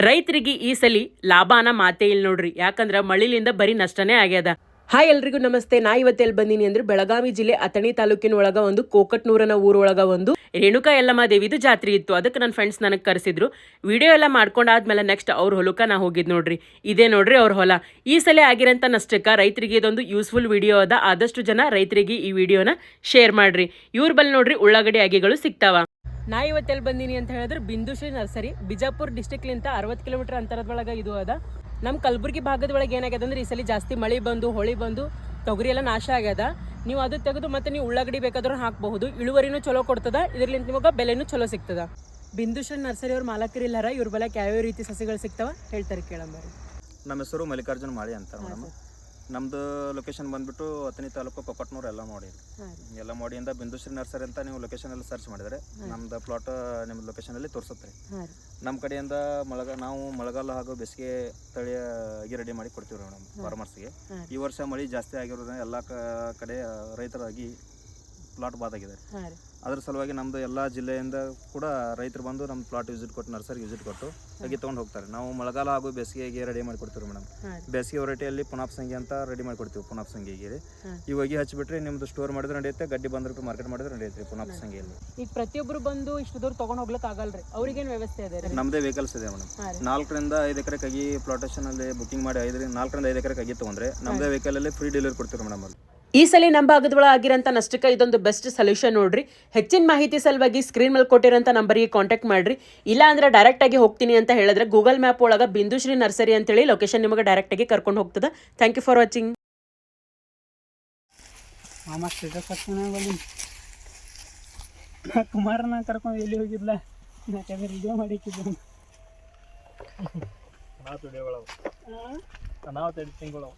ರೈತರಿಗೆ ಈ ಸಲ ಲಾಭನ ಮಾತೇ ಇಲ್ಲ ನೋಡ್ರಿ. ಯಾಕಂದ್ರೆ ಮಳಿಲಿಂದ ಬರೀ ನಷ್ಟನೇ ಆಗ್ಯದ. ಹಾಯ್ ಎಲ್ರಿಗೂ ನಮಸ್ತೆ. ನಾ ಇವತ್ತು ಎಲ್ಲಿ ಬಂದೀನಿ ಅಂದ್ರೆ ಬೆಳಗಾವಿ ಜಿಲ್ಲೆ ಅಥಣಿ ತಾಲೂಕಿನ ಒಳಗ ಒಂದು ಕೋಕಟ್ನೂರನ ಊರೊಳಗ ಒಂದು ರೇಣುಕಾ ಯಲ್ಲಮ್ಮ ದೇವಿದು ಜಾತ್ರೆ ಇತ್ತು. ಅದಕ್ಕೆ ನನ್ನ ಫ್ರೆಂಡ್ಸ್ ನನಗೆ ಕರೆಸಿದ್ರು. ವಿಡಿಯೋ ಎಲ್ಲ ಮಾಡ್ಕೊಂಡಾದ್ಮೇಲೆ ನೆಕ್ಸ್ಟ್ ಅವ್ರ ಹೊಲಕ್ಕೆ ನಾ ಹೋಗಿದ್ ನೋಡ್ರಿ. ಇದೇ ನೋಡ್ರಿ ಅವ್ರ ಹೊಲ. ಈ ಸಲ ಆಗಿರೋಂಥ ನಷ್ಟಕ್ಕೆ ರೈತರಿಗೆ ಇದೊಂದು ಯೂಸ್ಫುಲ್ ವಿಡಿಯೋ ಅದ. ಆದಷ್ಟು ಜನ ರೈತರಿಗೆ ಈ ವಿಡಿಯೋನ ಶೇರ್ ಮಾಡ್ರಿ. ಇವ್ರ ಬಲ್ಲಿ ನೋಡ್ರಿ ಉಳ್ಳಾಗಡ್ಡಿ ಅಗಿಗಳು ಸಿಗ್ತಾವ. ನಾ ಇವತ್ತೆಲ್ಲಿ ಬಂದೀನಿ ಅಂತ ಹೇಳಿದ್ರೆ ಬಿಂದುಶ್ರೀ ನರ್ಸರಿ, ಬಿಜಾಪುರ ಡಿಸ್ಟಿಕ್ಲಿಂದ 60 ಕಿಲೋಮೀಟರ್ ಅಂತರದೊಳಗೆ ಇದು ಅದ. ನಮ್ಮ ಕಲಬುರಗಿ ಭಾಗದ ಒಳಗೆ ಏನಾಗ್ಯದ ಅಂದ್ರೆ ಈ ಸಲ ಜಾಸ್ತಿ ಮಳೆ ಬಂದು ಹೊಳಿ ಬಂದು ತೊಗರಿ ಎಲ್ಲ ನಾಶ ಆಗ್ಯದ. ನೀವು ಅದು ತೆಗೆದು ಮತ್ತೆ ನೀವು ಉಳ್ಳಾಗಡ್ಡಿ ಬೇಕಾದ್ರೂ ಹಾಕಬಹುದು. ಇಳುವರಿನೂ ಚಲೋ ಕೊಡ್ತದ, ಇದರಿಂದ ನಿಮಗೆ ಬೆಲೆನೂ ಚಲೋ ಸಿಗ್ತದ. ಬಿಂದುಶ್ರೀ ನರ್ಸರಿ ಅವ್ರ ಮಾಲಕರು ಇಲ್ಲಾರ, ಇವ್ರ ಬೆಳಕ್ಕೆ ಯಾವ್ಯಾವ ರೀತಿ ಸಸಿಗಳು ಸಿಗ್ತಾವ ಹೇಳ್ತಾರೆ ಕೇಳಂಬರಿ. ನಮ್ಮ ಹೆಸರು ಮಲ್ಲಿಕಾರ್ಜುನ ಮಾಳಿ ಅಂತ ಮೇಡಮ್. ನಮ್ಮದು ಲೊಕೇಶನ್ ಬಂದುಬಿಟ್ಟು ಅಥಣಿ ತಾಲೂಕು ಕೊಕಟ್ನೂರು ಎಲ್ಲ ಮಾಡಿ ಎಲ್ಲ ಮಾಡಿಯಿಂದ ಬಿಂದುಶ್ರೀ ನರ್ಸರಿ ಅಂತ ನೀವು ಲೊಕೇಶನ್ ಎಲ್ಲ ಸರ್ಚ್ ಮಾಡಿದರೆ ನಮ್ದು ಪ್ಲಾಟ್ ನಿಮ್ಮ ಲೊಕೇಶನಲ್ಲಿ ತೋರಿಸುತ್ತೆ. ನಮ್ಮ ಕಡೆಯಿಂದ ನಾವು ಮಳೆಗಾಲ ಹಾಗೂ ಬೇಸಿಗೆ ತಳಿಯ ಅಗಿ ರೆಡಿ ಮಾಡಿ ಕೊಡ್ತೀವಿ ರೀ ಮೇಡಮ್ ಫಾರ್ಮರ್ಸ್ಗೆ. ಈ ವರ್ಷ ಮಳೆ ಜಾಸ್ತಿ ಆಗಿರೋದ್ರಿಂದ ಎಲ್ಲ ಕಡೆ ರೈತರಾಗಿ ಪ್ಲಾಟ್ ಬಾದಾಗಿದೆ. ಅದ್ರ ಸಲುವಾಗಿ ನಮ್ಮದು ಎಲ್ಲ ಜಿಲ್ಲೆಯಿಂದ ಕೂಡ ರೈತರು ಬಂದು ನಮ್ಮ ಪ್ಲಾಟ್ ವಿಸಿಟ್ ಕೊಟ್ಟು ನರ್ಸರಿಗೆ ವಿಸಿಟ್ ಕೊಟ್ಟು ಅಗಿ ತೊಗೊಂಡು ಹೋಗ್ತಾರೆ. ನಾವು ಮಳೆಗಾಲ ಹಾಗೂ ಬೇಸಿಗೆಗೆ ರೆಡಿ ಮಾಡಿ ಕೊಡ್ತೀವಿ ಮೇಡಮ್. ಬೇಸಿಗೆ ವೆರೈಟಿಯಲ್ಲಿ ಪುನಾಪ್ ಸಂಗಿ ಅಂತ ರೆಡಿ ಮಾಡಿ ಕೊಡ್ತೀವಿ. ಪುನಾಪ್ ಸಂಗಿಗೆ ಈ ಹೊಗೆ ಹಚ್ಚಿಬಿಟ್ರೆ ನಿಮ್ದು ಸ್ಟೋರ್ ಮಾಡಿದ್ರೆ ನಡೆಯುತ್ತೆ, ಗಡ್ಡಿ ಬಂದ್ರೆ ಮಾರ್ಕೆಟ್ ಮಾಡಿದ್ರೆ ನಡೆಯುತ್ತೆ ಪುನಾಪ್ ಸಂಗಿಯಲ್ಲಿ. ಈಗ ಪ್ರತಿಯೊಬ್ಬರು ಬಂದು ಇಷ್ಟು ದೂರ ತೊಗೊಂಡು ಹೋಗ್ಲಿಕ್ಕೆ ಆಗಲ್ರಿ, ಅವ್ರಿಗೇನು ವ್ಯವಸ್ಥೆ ಇದೆ? ನಮ್ಮದೇ ವೆಹಿಕಲ್ಸ್ ಇದೆ ಮೇಡಮ್. 4 ರಿಂದ 5 ಎಕರೆ ಕಗಿ ಪ್ಲಾಟೇಷನ್ ಅಲ್ಲಿ ಬುಕಿಂಗ್ ಮಾಡಿ 4 ರಿಂದ 5 ಎಕರೆ ಕಗಿ ತೊಗೊಂಡ್ರೆ ನಮ್ಮದೇ ವೆಹಿಕಲ್ ಅಲ್ಲಿ ಫ್ರೀ ಡೆಲಿವರಿ ಕೊಡ್ತೀವಿ ಮೇಡಮ್. ಅಲ್ಲಿ ಈ ಸಲ ನಮ್ಮ ಭಾಗದೊಳಗೆ ಆಗಿರೋಂಥ ನಷ್ಟಕ್ಕೆ ಇದೊಂದು ಬೆಸ್ಟ್ ಸೊಲ್ಯೂಷನ್ ನೋಡ್ರಿ. ಹೆಚ್ಚಿನ ಮಾಹಿತಿ ಸಲುವಾಗಿ ಸ್ಕ್ರೀನ್ ಮೇಲೆ ಕೊಟ್ಟಿರೋಂಥ ನಂಬರಿಗೆ ಕಾಂಟ್ಯಾಕ್ಟ್ ಮಾಡ್ರಿ. ಇಲ್ಲ ಅಂದ್ರೆ ಡೈರೆಕ್ಟ್ ಆಗಿ ಹೋಗ್ತೀನಿ ಅಂತ ಹೇಳಿದ್ರೆ ಗೂಗಲ್ ಮ್ಯಾಪ್ ಒಳಗೆ ಬಿಂದುಶ್ರೀ ನರ್ಸರಿ ಅಂತೇಳಿ ಲೊಕೇಶನ್ ನಿಮಗೆ ಡೈರೆಕ್ಟ್ ಆಗಿ ಕರ್ಕೊಂಡು ಹೋಗ್ತದೆ. Thank you for watching. ಕುಮಾರನ ಕರ್ಕೊಂಡು ಎಲ್ಲಿ ಹೋಗಿದ್ಲ ವಿಡಿಯೋ ಮಾಡಿಕ್ಕಿದ್ದ ನಾವು ತಿಂಗಳು